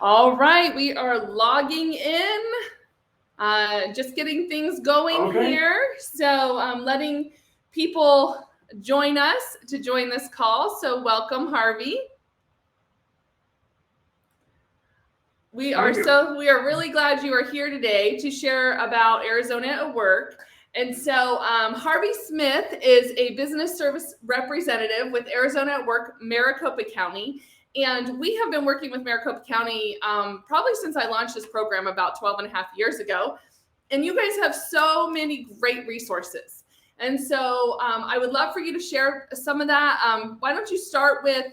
All right, we are logging in, just getting things going here. So letting people join us to join this call. So welcome, Harvey. We are really glad you are here today to share about Arizona at Work. And so Harvey Smith is a business service representative with Arizona at Work Maricopa County. And we have been working with Maricopa County probably since I launched this program about 12 and a half years ago. And you guys have so many great resources. And so I would love for you to share some of that. Why don't you start with,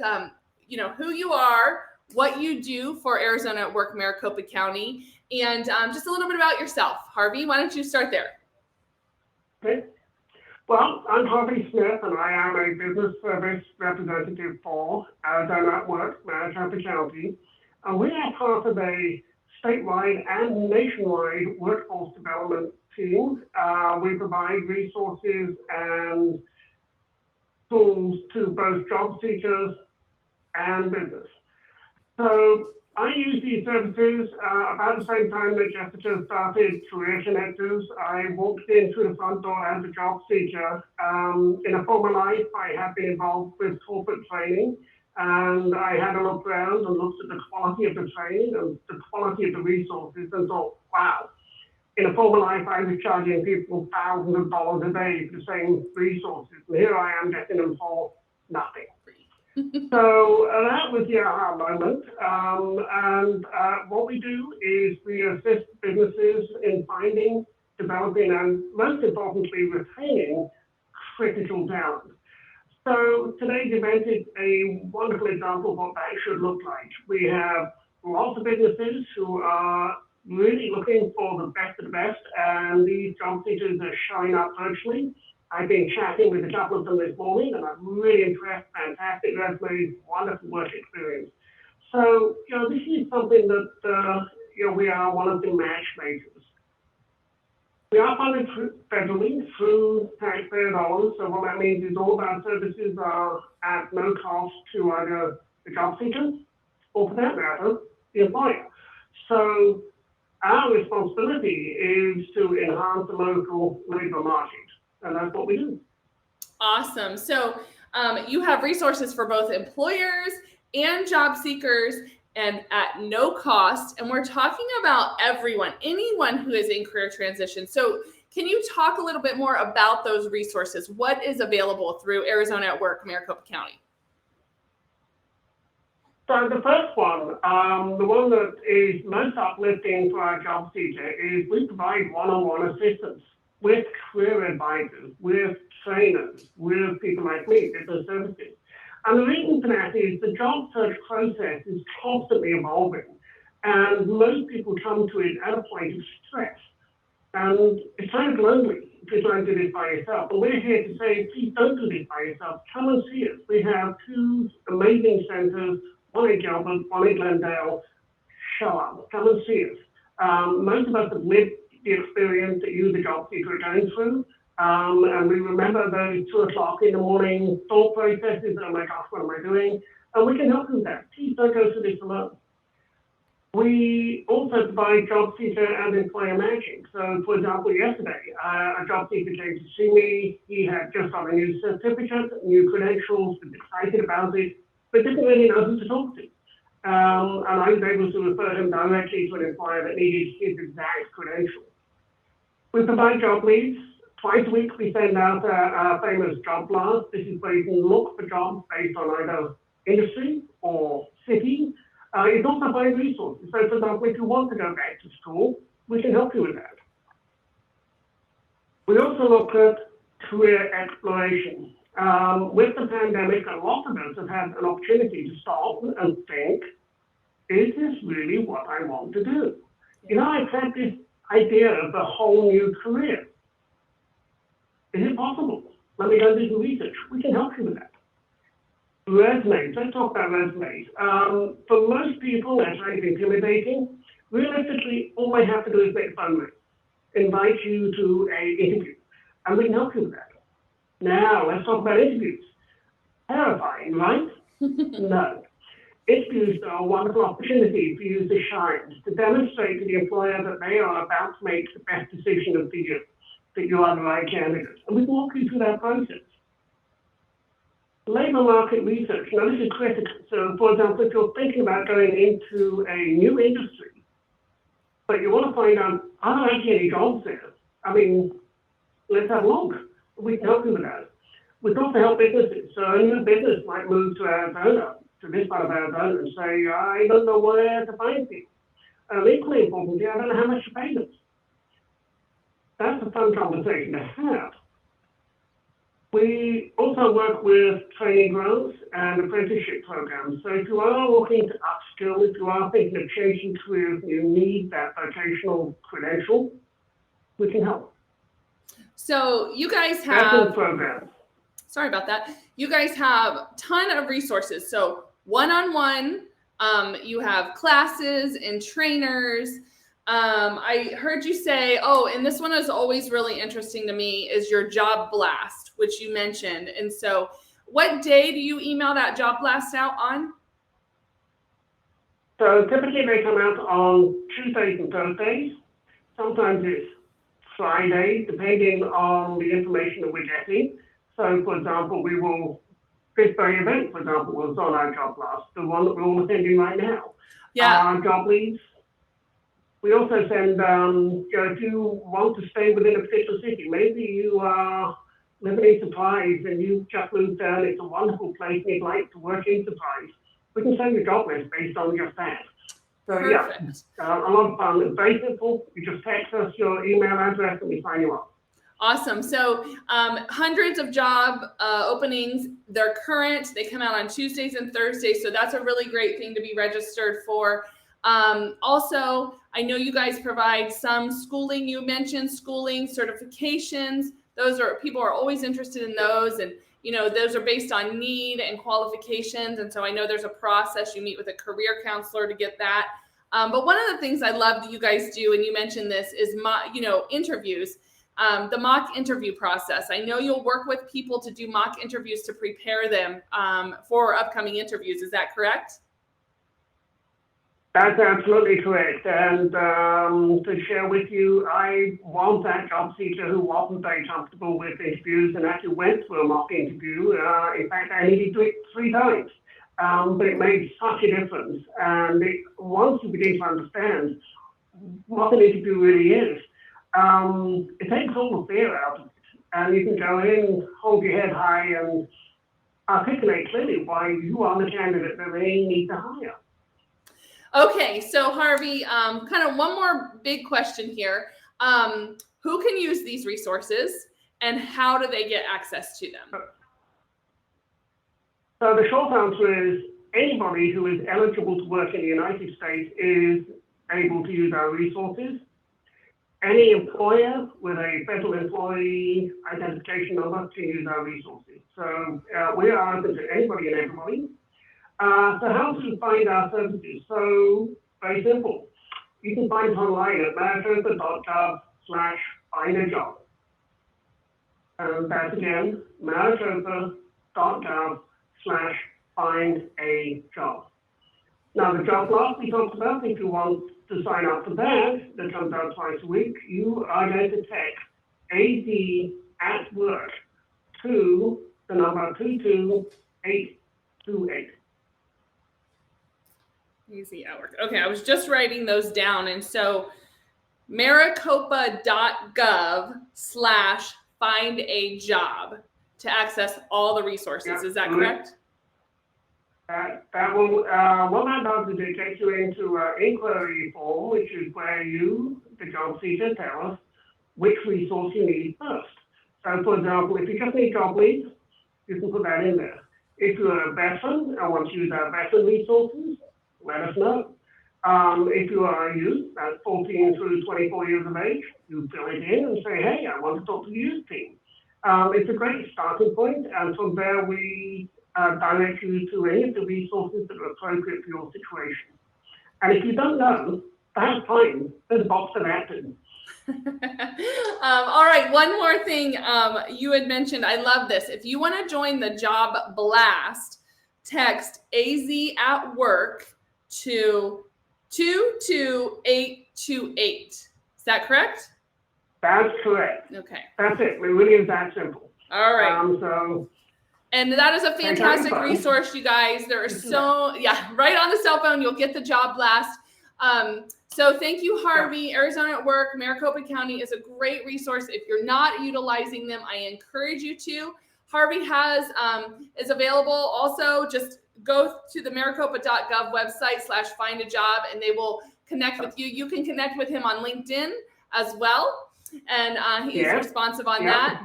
who you are, what you do for Arizona at Work Maricopa County, and just a little bit about yourself. Harvey, why don't you start there? Okay. Well, I'm Harvey Smith, and I am a business service representative for Arizona at Work Maricopa County. We are part of a statewide and nationwide workforce development team. We provide resources and tools to both job seekers and business. So I used these services about the same time that Jessica started Career Connectors. I walked in through the front door as a job seeker. In a former life, I had been involved with corporate training, and I had a look around and looked at the quality of the training and the quality of the resources and thought, wow. In a former life, I was charging people thousands of dollars a day for the same resources, and here I am getting them for nothing. So that was the aha moment. What we do is we assist businesses in finding, developing, and most importantly, retaining critical talent. So today's event is a wonderful example of what that should look like. We have lots of businesses who are really looking for the best of the best, and these job seekers are showing up virtually. I've been chatting with a couple of them this morning, and I'm really impressed. Fantastic resumes, wonderful work experience. So, this is something that, we are one of the matchmakers. We are funded federally through taxpayer dollars. So what that means is all of our services are at no cost to either the job seeker or, for that matter, the employer. So our responsibility is to enhance the local labor market. And that's what we do. Awesome. So you have resources for both employers and job seekers and at no cost. And we're talking about anyone who is in career transition. So can you talk a little bit more about those resources? What is available through Arizona at Work Maricopa County? So the first one, the one that is most uplifting for our job seeker is we provide one-on-one assistance with career advisors, with trainers, with people like me, business services. And the reason for that is the job search process is constantly evolving. And most people come to it at a point of stress. And it's kind of lonely if you're trying to do this by yourself. But we're here to say, please don't do this by yourself. Come and see us. We have two amazing centers, one in Gilbert, one in Glendale. Show up. Come and see us. Most of us have lived the experience that you, the job seeker, are going through. And we remember those 2 o'clock in the morning thought processes, oh my gosh, what am I doing? And we can help you with that. Please don't go through this alone. We also provide job seeker and employer matching. So, for example, yesterday, a job seeker came to see me. He had just got a new certificate, new credentials, was excited about it, but didn't really know who to talk to. And I was able to refer him directly to an employer that needed his exact credentials. We provide job leads. Twice a week, we send out our famous job blast. This is where you can look for jobs based on either industry or city. It's also by resources. So, for example, if you want to go back to school, we can help you with that. We also look at career exploration. With the pandemic, a lot of us have had an opportunity to stop and think, is this really what I want to do? I've had this idea of a whole new career. Is it possible? Let me go do some research. We can help you with that. Resumes. Let's talk about resumes. For most people, that's kind of intimidating. Realistically, all they have to do is make a phone ring, invite you to an interview, and we can help you with that. Now, let's talk about interviews. Terrifying, right? No. interviews are a wonderful opportunity for you to shine, to demonstrate to the employer that they are about to make the best decision for you, that you are the right candidate. And we can walk you through that process. Labor market research, now this is critical. So, for example, if you're thinking about going into a new industry, but you want to find out, are there actually any jobs there? I mean, let's have a look. We can help you with that. We can also help businesses. So a new business might move to Arizona, to this part of Arizona, and say, I don't know where to find people. And equally importantly, I don't know how much to pay them. That's a fun conversation to have. We also work with training grants and apprenticeship programs. So if you are looking to upskill, if you are thinking of changing careers, you need that vocational credential, we can help. So you guys have programs. Sorry about that. You guys have a ton of resources. So one-on-one, you have classes and trainers. I heard you say, and this one is always really interesting to me, is your job blast, which you mentioned. And so what day do you email that job blast out on? So typically they come out on Tuesdays and Thursdays. Sometimes it's Friday, depending on the information that we're getting. So, for example, this very event, for example, was on our job blast, the one that we're all attending right now. Yeah. Job leads. We also send, if you want to stay within a particular city, maybe you are living in Surprise and you just moved down, it's a wonderful place and you'd like to work in Surprise, we can send you a job list based on your stats. So, Perfect. a lot of fun. It's very simple. You just text us your email address and we sign you up. Awesome. So hundreds of job openings. They're current. They come out on Tuesdays and Thursdays. So that's a really great thing to be registered for. Also, I know you guys provide some schooling. You mentioned schooling, certifications. People are always interested in those. And, those are based on need and qualifications. And so I know there's a process. You meet with a career counselor to get that. But one of the things I love that you guys do, and you mentioned this, is interviews. The mock interview process. I know you'll work with people to do mock interviews to prepare them for upcoming interviews. Is that correct? That's absolutely correct. And to share with you, I was that job seeker who wasn't very comfortable with interviews and actually went through a mock interview. In fact, I needed to do it 3 times. But it made such a difference. And once you begin to understand what an interview really is, it takes all the fear out of it. And you can go in, hold your head high, and articulate clearly why you are the candidate that they need to hire. Okay, so Harvey, kind of one more big question here. Who can use these resources and how do they get access to them? So the short answer is anybody who is eligible to work in the United States is able to use our resources. Any employer with a federal employee identification number can use our resources. So we are open to anybody and everybody. So how to find our services? So very simple. You can find us online at maricopa.gov/find-a-job. And that's again, maricopa.gov/find-a-job. Now the job blast we talked about, if you want to sign up for that comes out twice a week, you are going to text AD at work to the number 22828. Easy at work. Okay, I was just writing those down. And so maricopa.gov/find-a-job to access all the resources. Yep. Is that correct? That will, what that does is it takes you into an inquiry form, which is where you, the job seeker, tell us which resource you need first. So, for example, if you just need job leads, you can put that in there. If you're a veteran and want to use our veteran resources, let us know. If you are a youth, that's 14 through 24 years of age, you fill it in and say, hey, I want to talk to the youth team. It's a great starting point, and from there we direct you to any of the resources that are appropriate for your situation. And if you don't know, that's fine. There's a box for that too. All right, one more thing you had mentioned. I love this. If you want to join the job blast, text AZ at work to 22828. Is that correct? That's correct. Okay. That's it. It really is that simple. All right. And that is a Take fantastic time. resource, you guys. There are right on the cell phone, you'll get the job blast. So thank you, Harvey. Arizona at Work, Maricopa County is a great resource. If you're not utilizing them, I encourage you to. Harvey is available. Also, just go to the maricopa.gov website /find a job, and they will connect with you. You can connect with him on LinkedIn as well, and he's responsive on that.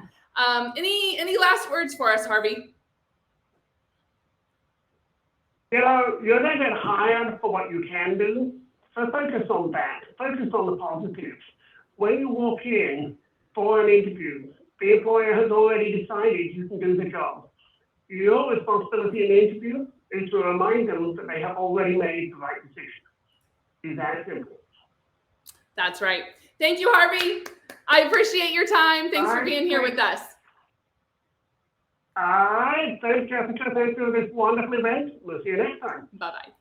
Any last words for us, Harvey? You know, you're going to get hired for what you can do, so focus on that. Focus on the positives. When you walk in for an interview, the employer has already decided you can do the job. Your responsibility in the interview is to remind them that they have already made the right decision. It's that simple. That's right. Thank you, Harvey. I appreciate your time. Thanks for being here with us. All right. Thanks, Jessica. Thanks for this wonderful event. We'll see you next time. Bye-bye.